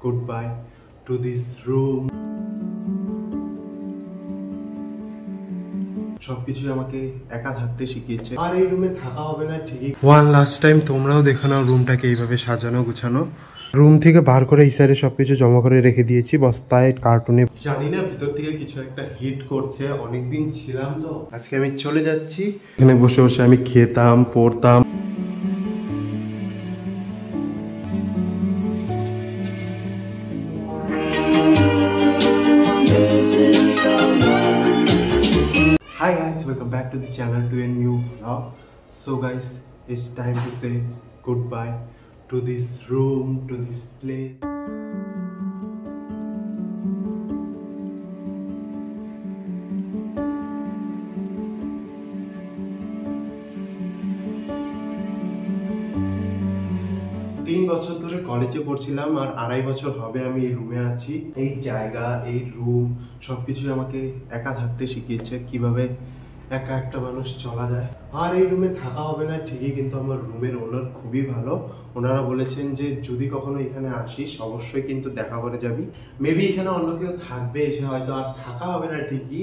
goodbye to this room. সবকিছু আমাকে একা থাকতে শিখিয়েছে, আর এই রুমে থাকা হবে না ঠিকই। ওয়ান লাস্ট টাইম তোমরাও দেখো নাও রুমটাকে এইভাবে সাজানো গুছানো। রুম থেকে বার করে এই সাইডে সবকিছু জমা করে রেখে দিয়েছি বস্তায়, কার্টুনে। জানি না ভিতর থেকে কিছু একটা হিট করছে, অনেকদিন ছিলাম তো। আজকে আমি চলে যাচ্ছি। এখানে বসে বসে আমি খেতাম, পড়তাম। Hi guys, welcome back to the channel, to a new vlog. So guys, it's time to say goodbye to this room, to this place. তিন বছর ধরে কলেজে পড়ছিলাম, আর 2.5 বছর হবে আমি এই রুমে আছি। এই জায়গা, এই রুম সবকিছু আমাকে একা থাকতে শিখিয়েছে, কিভাবে একা একটা মানুষ চলা যায়। আর এই রুমে থাকা হবে না ঠিকই, কিন্তু আমার রুমের ওনার খুবই ভালো। ওনারা বলেছেন যে যদি কখনো এখানে আসিস অবশ্যই কিন্তু দেখা করে যাবি। মেবি এখানে অন্য কেউ থাকবে, এসে হয়তো আর থাকা হবে না ঠিকই,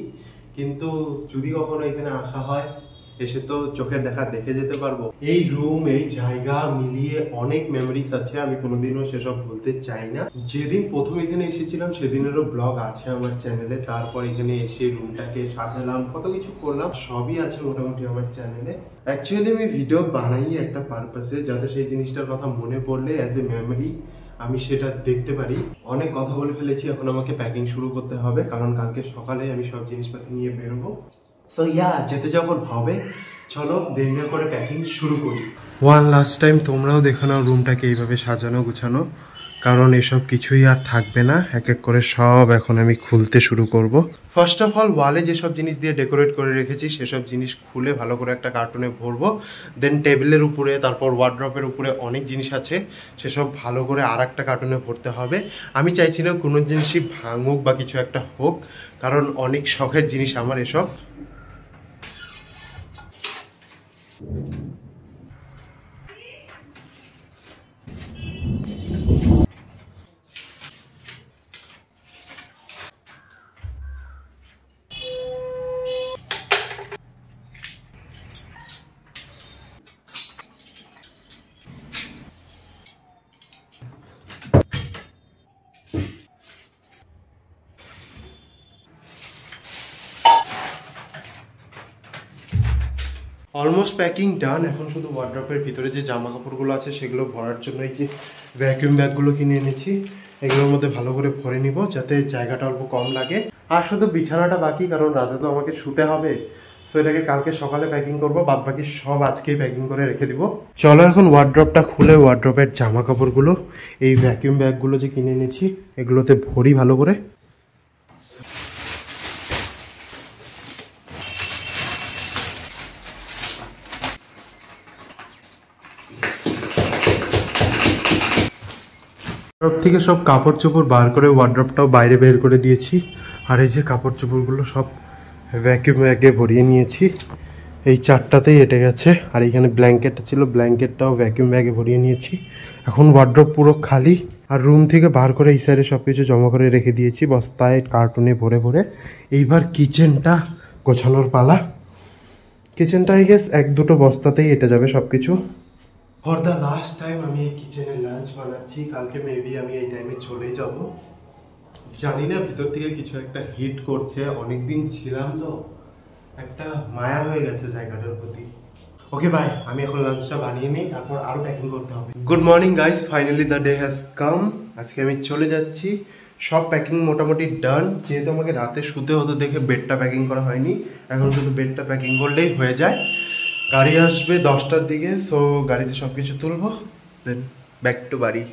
কিন্তু যদি কখনো এখানে আসা হয় এসে তো চোখের দেখা দেখে যেতে পারবো। এই রুম, এই জায়গা মিলিয়ে অনেক মেমোরিজ আছে, আমি কোনোদিনও সেসব ভুলতে চাই না। যেদিন প্রথম এখানে এসেছিলাম সেদিনেরও ব্লগ আছে আমার চ্যানেলে। তারপর এখানে এসে রুমটাকে সাজালাম, কত কিছু করলাম, সবই আছে মোটামুটি আমার চ্যানেলে। অ্যাকচুয়ালি আমি ভিডিও বানাই একটা পারপাসে, যাতে সেই জিনিসটার কথা মনে পড়লে অ্যাজ এ মেমোরি আমি সেটা দেখতে পারি। অনেক কথা বলে ফেলেছি, এখন আমাকে প্যাকিং শুরু করতে হবে, কারণ কালকে সকালে আমি সব জিনিসপাতি নিয়ে বেরোবো। সো যেতে যখন হবে চলো দেরি না করে প্যাকিং শুরু করি। ওয়ান লাস্ট টাইম তোমরাও দেখো নাও রুমটাকে এইভাবে সাজানো গুছানো, কারণ এসব কিছুই আর থাকবে না। এক এক করে সব এখন আমি খুলতে শুরু করব। ফার্স্ট অফ অল ওয়ালে যেসব জিনিস দিয়ে ডেকোরেট করে রেখেছি সেসব জিনিস খুলে ভালো করে একটা কার্টুনে ভরবো। দেন টেবিলের উপরে, তারপর ওয়ার্ড্রপের উপরে অনেক জিনিস আছে, সেসব ভালো করে আর একটা কার্টুনে ভরতে হবে। আমি চাইছি না কোনো জিনিসই ভাঙুক বা কিছু একটা হোক, কারণ অনেক শখের জিনিস আমার এসব। অলমোস্ট প্যাকিং ডান। এখন শুধু ওয়ার্ড্রপের ভিতরে যে জামা কাপড়গুলো আছে সেগুলো ভরার জন্য এই যে ভ্যাকুয়াম ব্যাগগুলো কিনে এনেছি, এগুলোর মধ্যে ভালো করে ভরে নিব যাতে জায়গাটা অল্প কম লাগে। আর শুধু বিছানাটা বাকি, কারণ রাতে তো আমাকে শুতে হবে। সো এটাকে কালকে সকালে প্যাকিং করবো, বাদ বাকি সব আজকেই প্যাকিং করে রেখে দিব। চলো এখন ওয়ার্ড্রপটা খুলে ওয়ার্ড্রপের জামা কাপড়গুলো এই ভ্যাকুয়াম ব্যাগগুলো যে কিনে এনেছি এগুলোতে ভরি ভালো করে। ওয়ার্ড্রপ থেকে সব কাপড় চোপড় বার করে ওয়ার্ড্রপটাও বাইরে বের করে দিয়েছি। আর এই যে কাপড় চোপড়গুলো সব ভ্যাকুয়াম ব্যাগে ভরিয়ে নিয়েছি, এই চারটাতেই এঁটে গেছে। আর এইখানে ব্ল্যাঙ্কেটটা ছিল, ব্ল্যাঙ্কেটটাও ভ্যাকুয়াম ব্যাগে ভরিয়ে নিয়েছি। এখন ওয়ার্ড্রপ পুরো খালি। আর রুম থেকে বার করে এই সাইডে সব কিছু জমা করে রেখে দিয়েছি বস্তায়, কার্টুনে ভরে ভরে। এইবার কিচেনটা গোছানোর পালা। কিচেনটা আই গেস 1-2 বস্তাতেই এঁটে যাবে সব কিছু। ফর দ্য লাস্ট টাইম আমি এই কিচেনে লাঞ্চ বানাচ্ছি। কালকে মেবি আমি এই টাইমে চলে যাব। জানি না ভিতর থেকে কিছু একটা হিট করছে, অনেকদিন ছিলাম তো, একটা মায়া হয়ে গেছে জায়গাটার প্রতি। ওকে বাই, আমি এখন লাঞ্চটা বানিয়ে নিই, তারপর আরো প্যাকিং করতে হবে। Good morning guys, finally the day has come. আজকে আমি চলে যাচ্ছি, সব প্যাকিং মোটামুটি ডান। যেহেতু আমাকে রাতে শুতে হতো দেখে বেডটা প্যাকিং করা হয়নি, এখন শুধু বেডটা প্যাকিং করলেই হয়ে যায়। গাড়ি আসবে 10টার দিকে, সো গাড়িতে সব কিছু তুলবো, দেন ব্যাক টু বাড়ি।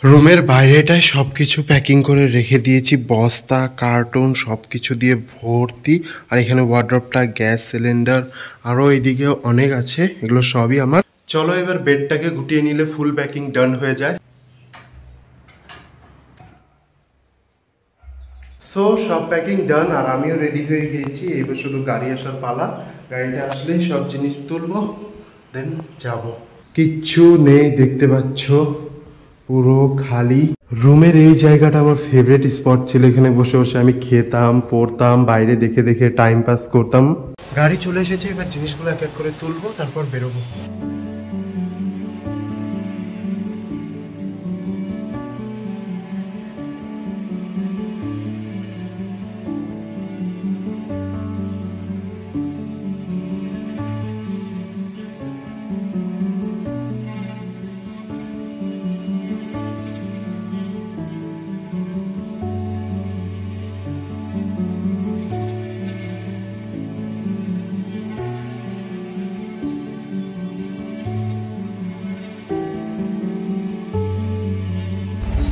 রুমের বাইরেটায় সব কিছু প্যাকিং করে রেখে দিয়েছি, বস্তা, কার্টুন সব কিছু দিয়ে ভর্তি। আর এখানে ওয়ার্ড্রপটা, গ্যাস সিলিন্ডার, আরও এইদিকে অনেক আছে, এগুলো সবই আমার। চলো এবার বেডটাকে গুটিয়ে নিলে ফুল প্যাকিং ডান হয়ে যায়। সো সব প্যাকিং ডান, আর আমিও রেডি হয়ে গিয়েছি। এবার শুধু গাড়ি আসার পালা। গাড়িটা আসলেই সব জিনিস তুলবো, দেন যাব। কিচ্ছু নেই, দেখতে পাচ্ছ পুরো খালি। রুমের এই জায়গাটা আমার ফেভারিট স্পট ছিল। এখানে বসে বসে আমি খেতাম, পড়তাম, বাইরে দেখে দেখে টাইম পাস করতাম। গাড়ি চলে এসেছে, এবার জিনিসগুলো এক এক করে তুলবো, তারপর বেরোবো।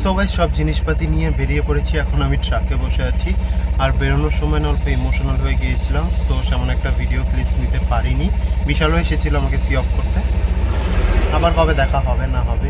সবাই সব জিনিসপাতি নিয়ে বেরিয়ে পড়েছি। এখন আমি ট্রাকে বসে আছি। আর বেরোনোর সময় না অল্প ইমোশনাল হয়ে গিয়েছিলাম, সো সেমন একটা ভিডিও ক্লিপস নিতে পারিনি। বিশালও এসেছিল আমাকে সি অফ করতে। আবার কবে দেখা হবে না হবে